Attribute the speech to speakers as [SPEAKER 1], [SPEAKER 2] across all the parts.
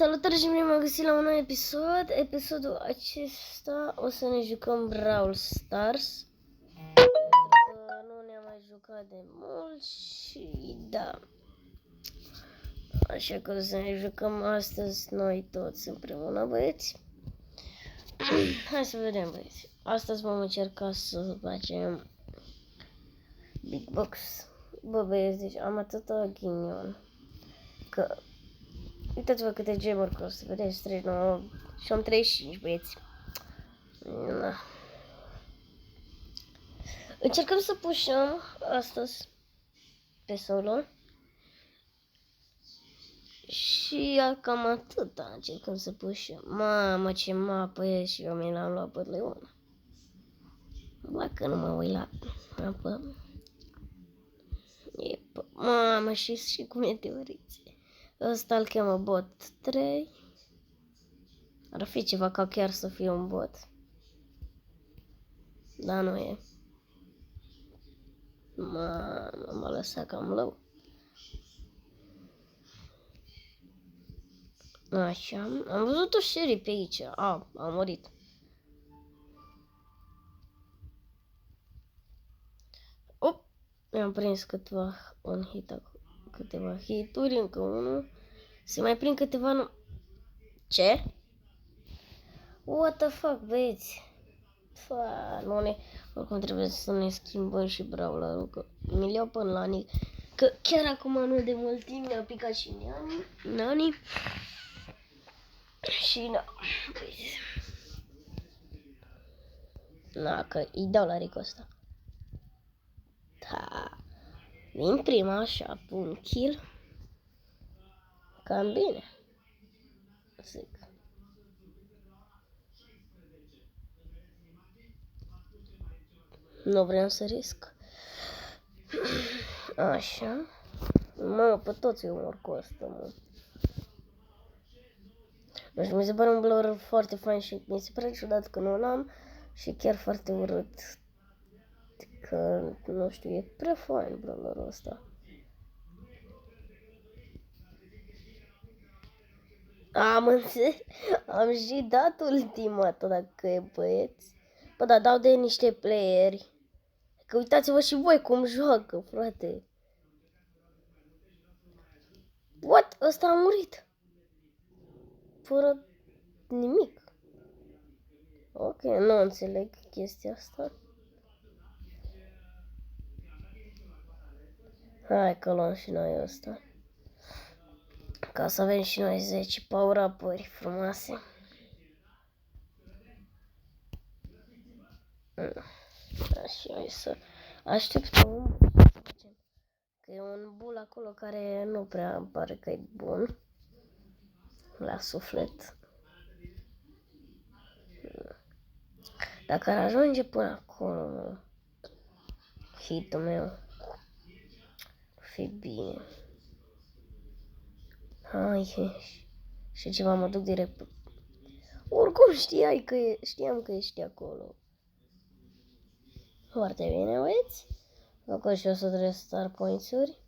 [SPEAKER 1] Salutare și bine m-am găsit la un nou episod. Episodul acesta o să ne jucăm Brawl Stars. Pentru că nu ne-am mai jucat de mult și da. Așa că o să ne jucăm astăzi noi toți împreună, băieți. Hai să vedem, băieți. Astăzi vom încerca să facem Big Box. Bă, băieți, deci am atâta ghinion că... Uitați-vă câte gemuri costă, vedeți, 39 și am 35, băieți. Na. Încercăm să pușăm astăzi pe solo. Și cam atâta încercăm să pușăm. Mamă, ce mapă e și eu mi l-am luat pe Leona. Dacă nu mă uit la mapă. Mamă, și cum e teoriție. Ăsta îl cheamă bot 3. Ar fi ceva ca chiar să fie un bot. Dar nu e. M-a lăsat cam low. Așa, am văzut o serie pe aici. A murit. Op, mi-am prins câteva câteva hituri, încă unul. Se mai prind câteva nu... Ce? What the fuck, băieți? Nu ne... Oricum trebuie să ne schimbăm și brawlerul, că mi-l iau până la Nick. Că chiar acum nu de mult timp mi-a picat și Nani. Și na, băieți. Na, că îi dau la Rico ăsta. Da. Din prima, așa, pun kill. Cam bine. Zic. Nu vreau să risc. Așa. Mă, pe toți umor costă, mă. Nu știu, mi se pare un blur foarte fain și mi se pare ciudat că nu l-am. Și chiar foarte urât. Că, nu știu, e prea fain blurul ăsta. Am și dat ultimata, dacă e, băieți. Bă, dar dau de niște playeri. Că uitați-vă și voi cum joacă, frate. What? Ăsta a murit. Fără nimic. Ok, nu înțeleg chestia asta. Hai că luăm și noi ăsta. Ca să avem și noi 10 power-up-uri frumoase. Așa, să așteptăm. Că e un bull acolo care nu prea îmi pare că e bun. La suflet. Dacă ar ajunge până acolo, hit-ul meu, fi bine. Hai, și ceva, mă duc direct. Oricum știam că ești acolo. Foarte bine, băieți. Acum și 100 de star points-uri.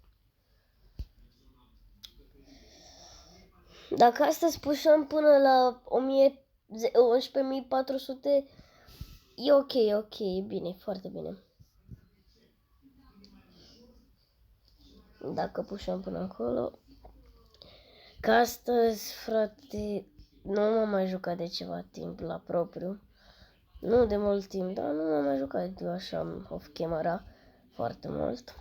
[SPEAKER 1] Dacă astăzi pușăm până la 11.400, e ok, e bine, foarte bine. Dacă pușăm până acolo. Că astăzi, frate, nu m-am mai jucat de ceva timp la propriu. Nu de mult timp, dar nu m-am mai jucat de așa off camera foarte mult.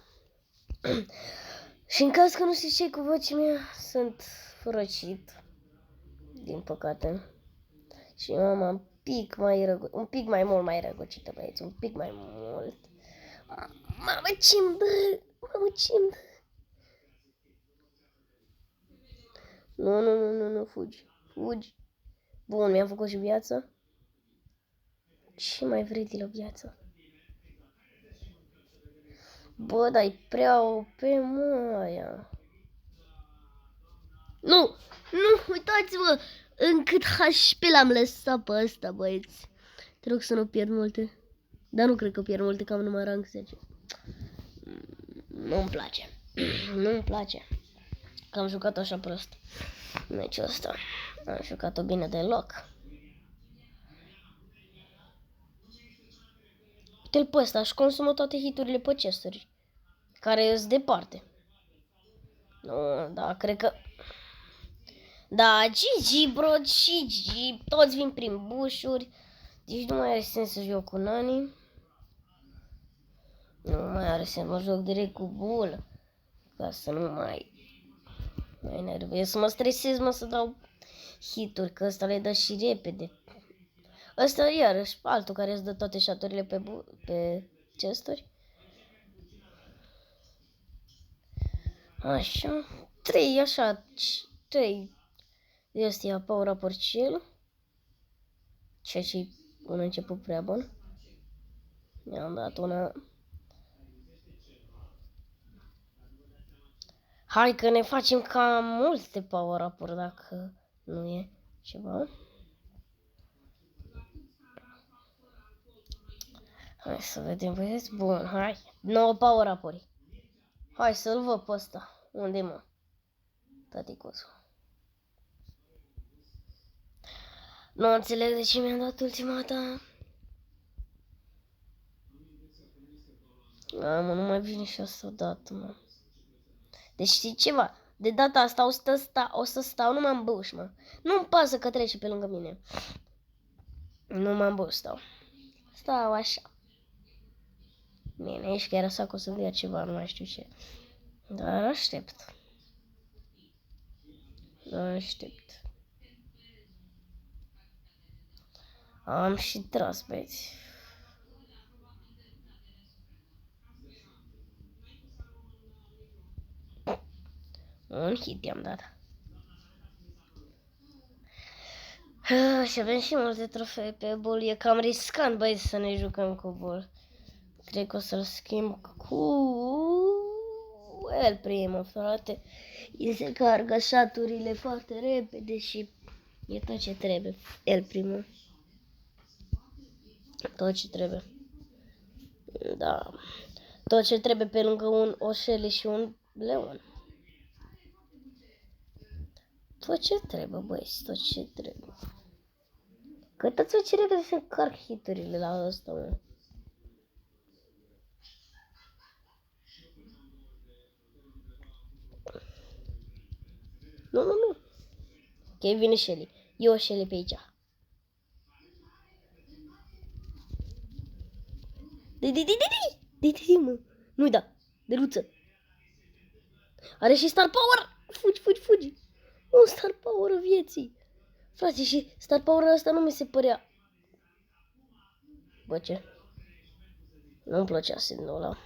[SPEAKER 1] Și în caz că nu știi ce cu vocea mea, sunt răcit, din păcate. Și mama un pic mai mult mai răgucită, băieți, un pic mai mult. Mamă, ce-mi dă! Nu, fugi. Bun, mi-am făcut și viață. Ce mai vrei de la viață? Bă, dar-i prea OP, măia. Nu, uitați-vă în cât HP l-am lăsat pe ăsta, băieți. Te rog să nu pierd multe. Dar nu cred că pierd multe, că am numai rank 10. Nu-mi place. Nu-mi place că am jucat așa prost. meciul ăsta. Am jucat-o bine deloc. Uite-l pe ăsta, își consumă toate hiturile pe chesturi, care sunt departe. Nu, da, cred că... Da, GG, bro, GG, toți vin prin bușuri. Deci nu mai are sens să joc cu Nani. Nu mai are sens, mă joc direct cu Bull. Ca să nu mai nervez, să mă stresez, mă, să dau hituri, că ăsta le dă și repede. Ăsta iarăși altul care îți dă toate shot-urile pe chesturi. Așa, 3, așa, 3 de astea power up oricel. Ceea ce un început prea bun. Mi-am dat una. Hai că ne facem cam multe power up-uri dacă nu e ceva. Hai să vedem, băieți. Bun, hai. 9 power up-uri. Hai să-l văd pe ăsta. Unde, mă? Taticosul. Nu înțeleg de ce mi-am dat ultima dată. Mă, nu mai vine și asta odată, mă. Deci știi ceva? De data asta o să stau numai în buș, mă. Nu-mi pasă că trece pe lângă mine. Numai în buș stau. Stau așa. Bine, ești chiar așa că o să dea ceva, nu mai știu ce. Dar aștept. Aștept. Am și tras, băieți. Un hit i-am dat. Și avem și multe trofee pe Bull. E cam riscant, băieți, să ne jucăm cu Bull. Cred că o să-l schimb cu El Primo, frate. El se cargă shot-urile foarte repede și e tot ce trebuie. El Primo. Tot ce trebuie. Da. Tot ce trebuie pe lângă un Oșele și un Leon. Tot ce trebuie, băieți, tot ce trebuie. Cât ce repede să încarc hiturile la ăsta, mă. Nu. Ok, vine Shelly. E o Shelly pe aici. De, mă. Nu-i da. Deluță. Are și Star Power. Fugi. Un Star Power vieții. Frate, și Star Power ăsta nu mi se părea. Bă, ce? Nu-mi plăcea semnul ăla.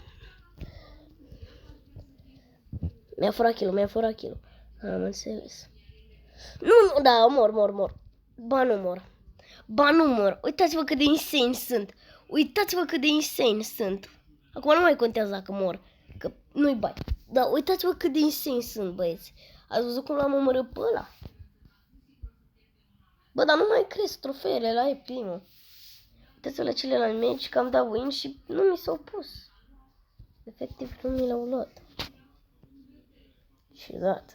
[SPEAKER 1] Mi-a furat kill. Am înțeles. Nu, da, mor. Ba nu mor. Uitați-vă cât de insane sunt. Acum nu mai contează dacă mor, că nu-i bai. Dar uitați-vă cât de insane sunt, băieți. Ați văzut cum l-am omorât pe ăla? Bă, dar nu mai cresc trofeele la EP, mă. Uitați-vă la celelalte meci că am dat win și nu mi s-au pus. Efectiv, nu mi l-au luat. Și gata.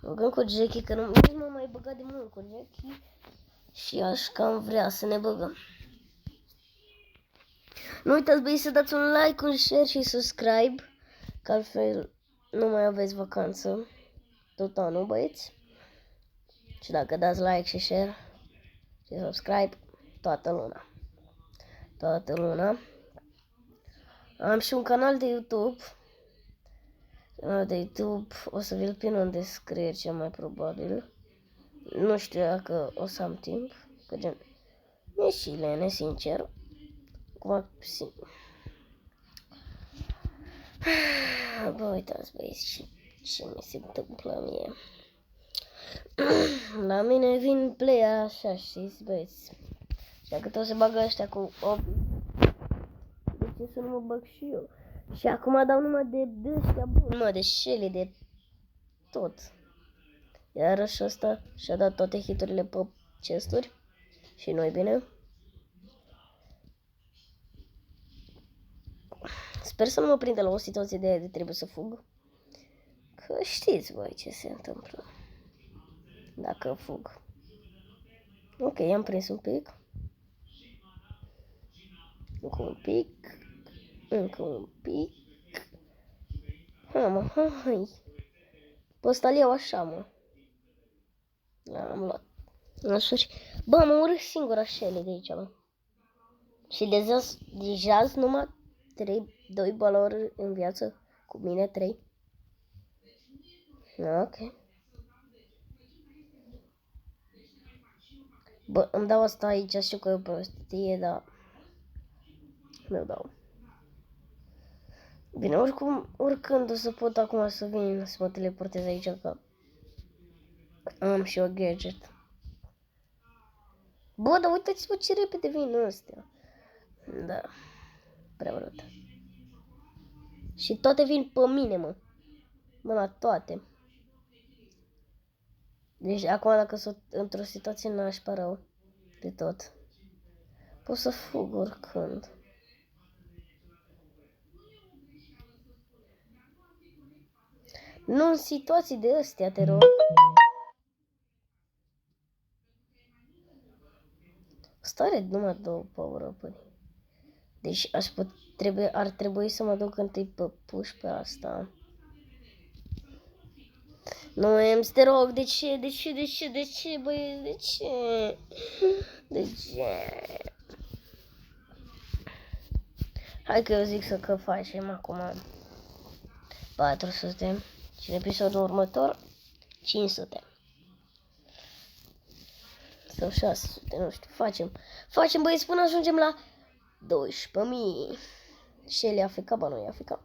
[SPEAKER 1] Băgăm cu Jackie, că nu m-am mai băgat de mult cu Jackie. Și aș cam vrea să ne băgăm. Nu uitați, băieți, să dați un like, un share și subscribe. Că altfel nu mai aveți vacanță. Tot anul, băieți. Și dacă dați like și share și subscribe, toată luna. Am și un canal de YouTube. O să vi-l pun în descriere cel mai probabil. Nu știu dacă o să am timp. Că gen, e și lene, sincer. Acum, bă, uitați, băieți, ce mi se întâmplă mie. La mine vin play așa, știți, băieți. Și dacă tot se bagă ăștia cu 8, de ce să nu mă bag și eu? Și acum dau numai de ăștia buni, mă, de Shelly, de tot. Iar și ăsta și-a dat toate hiturile pe chesturi. Și nu-i bine. Sper să nu mă prindă la o situație de aia de trebuie să fug. Că știți voi ce se întâmplă. Dacă fug. Ok, am prins un pic. Încă un pic. Încă un pic. Hai. Pe ăsta-l iau așa, mă. L-am luat. Bă, mă urât singur așa de aici, bă. Și deja numai 2 balori în viață. Cu mine 3. Ok. Bă, îmi dau asta aici, știu că e o prostie, dar mi-o dau. Bine, oricum, oricând o să pot acum să vin să mă teleportez aici, că am și o gadget. Bă, dar uitați-vă ce repede vin ăstea. Da, prea urât. Și toate vin pe mine, mă. Mă, la toate. Deci acum dacă sunt într-o situație nașpa rău de tot, pot să fug oricând. Nu în situații de astea, te rog. Stare numai 2 power-up-uri. Deci ar trebui să mă duc întâi pe push pe asta. Nu, Ems, te rog, de ce, băie, de ce? De ce? Hai că eu zic că facem acum 400 și în episodul următor 500 sau 600, nu știu, facem băieți până ajungem la 12.000. Și el e Africa, bă, nu e Africa.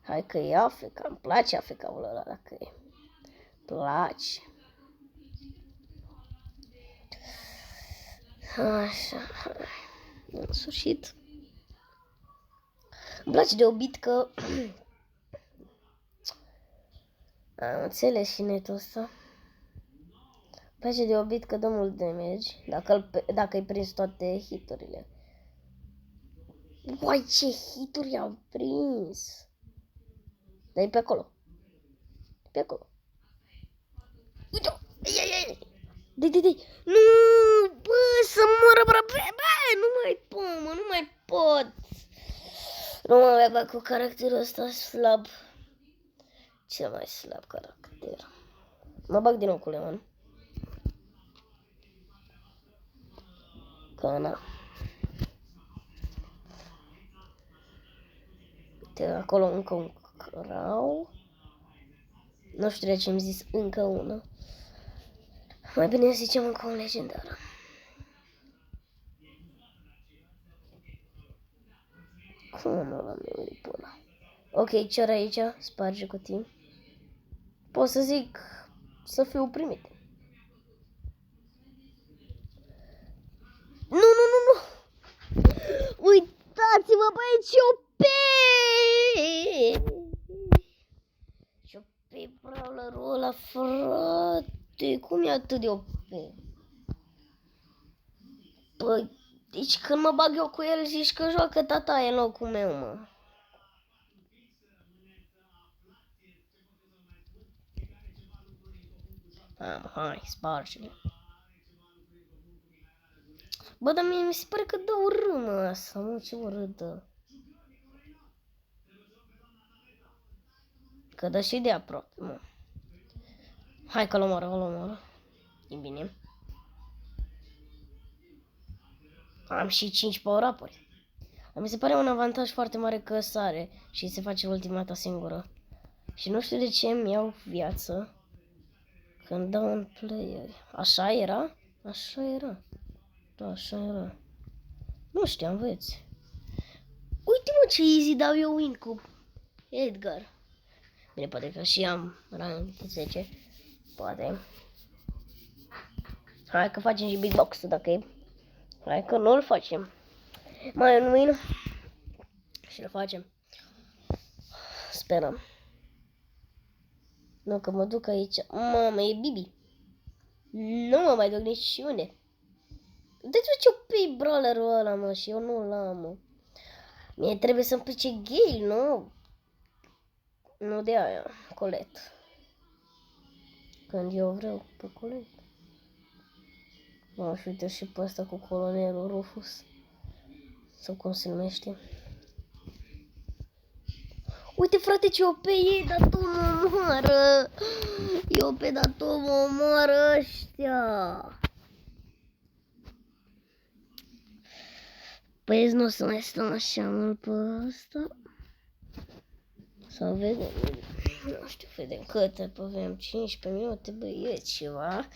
[SPEAKER 1] Hai că e Africa, îmi place Africa-ul ăla dacă e. Place. Așa, în sfârșit. Îmi place de obit că am înțeles și netul ăsta. Îmi place de obit că dă mult damage dacă îi prins toate hiturile. Uai, ce hituri am prins! Dar e pe acolo. Pe acolo. Uite-o! Dai! Nu! Bă, să moră, bă, nu mai pot, mă, nu mai pot! Nu mă mai bag cu caracterul ăsta slab. Cel mai slab caracter. Mă bag din nou cu Leon. Că na. Uite, acolo încă un crau. Nu știu de ce am zis încă una. Mai bine zicem încă un legendar. Cum nu l-am memorit pe ăla? Ok, ce ori aici? Sparge cutii. Pot să zic să fiu primit. Nu! Uitați-vă, băi, ce OP! Ce OP brawlerul ăla, frate! Cum e atât de OP? Păi, deci când mă bag eu cu el, zici că joacă tata în locul meu, mă. Hai, sparge-le. Bă, dar mie mi se pare că dă o râmă asta, mă, ce urâtă. Că dă și de aproape, mă. Hai că-l omoară. E bine. Am și 5 power-up-uri. Mi se pare un avantaj foarte mare că sare și se face ultimata singură. Și nu știu de ce îmi iau viață când dau un player. Așa era? Da, așa era. Nu știu, înveți. Uite-mă ce easy dau eu win cu Edgar. Bine, poate că și am rang 10. Poate. Hai că facem și big box dacă e. Hai că nu-l facem. Mai un win. Și îl facem. Sperăm. Nu, că mă duc aici. Mamă, e Bibi. Nu mă mai duc niciunde. Uitați-vă ce OP brawlerul ăla, mă, și eu nu l-am, mă. Mie trebuie să-mi plice Gale, nu? Nu de aia, Colette. când eu vreau pe coleg. Mă, și uite și pe ăsta cu colonelul Rufus. Sau cum se numește. Uite, frate, ce OP e, dar tu mă omoară. E OP, dar tu mă omoară ăștia. Păi nu o să mai stăm așa mult pe ăsta. Să vedem. Nu știu, vedem câte avem 15 minute, băi, e ceva.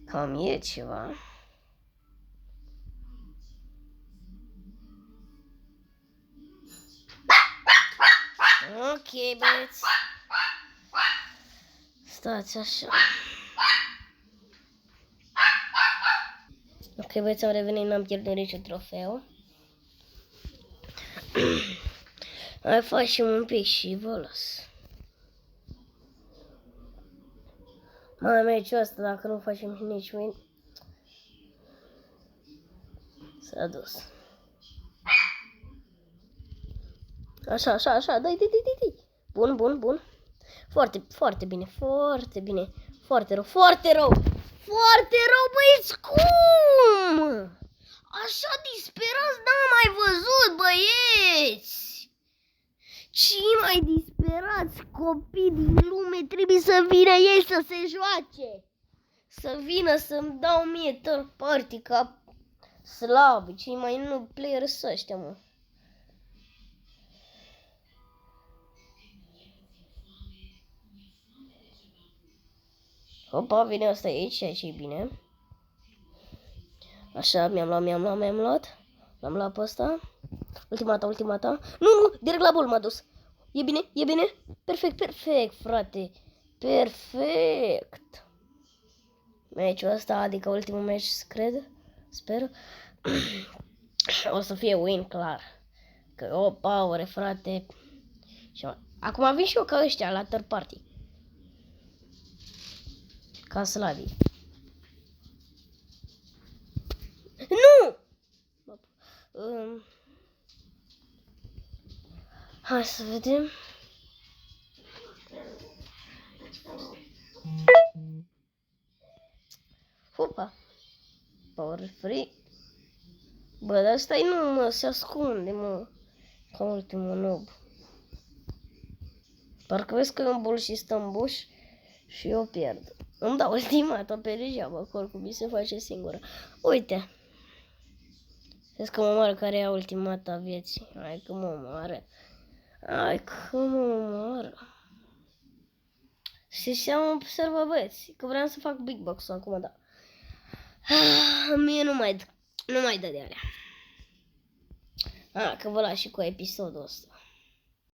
[SPEAKER 1] Cam e ceva. Ok, băieți. Stați așa. Ok, băieți, am revenit, n-am pierdut niciun trofeu. Mai facem un pic și vă las. Mai meciul ăsta, dacă nu facem nici win, s-a dus. Așa, așa, așa, dai. Bun, bun, bun. Foarte, foarte bine, foarte bine. Foarte rău, foarte rău. Foarte rău, băieți, cum? Așa disperați n-am mai văzut, băieți. Cei mai disperați copii din lume trebuie să vină ei să se joace. Să vină să-mi dau mie third party ca slabi. Cei mai noob player să ăștia, mă. Opa, vine asta aici, ceea ce e bine. Așa, mi-am luat. L-am luat pe ăsta. Ultimata. Nu, direct la bol m-a dus. E bine. Perfect, frate. Perfect. Meciul ăsta, adică ultimul meci, cred. Sper. O să fie win, clar. Că o power, frate. Acum vin și eu ca ăștia la third party. Ca slavii. Nu! Hai să vedem. Hopa. Power free. Bă, dar ăsta nu, mă, se ascunde, mă. Ca ultimul noob. Parcă vezi că e un bull și stă în buș și eu pierd. Îmi dau ultimata pe degeaba, că oricum mi se face singură. Uite. Vezi că mă omoară care ia ultimata vieții. Hai că mă omoară. Și am observat, băieți, că vreau să fac big box-ul acum, da. Mie nu mai dă de alea. Că vă las și cu episodul ăsta.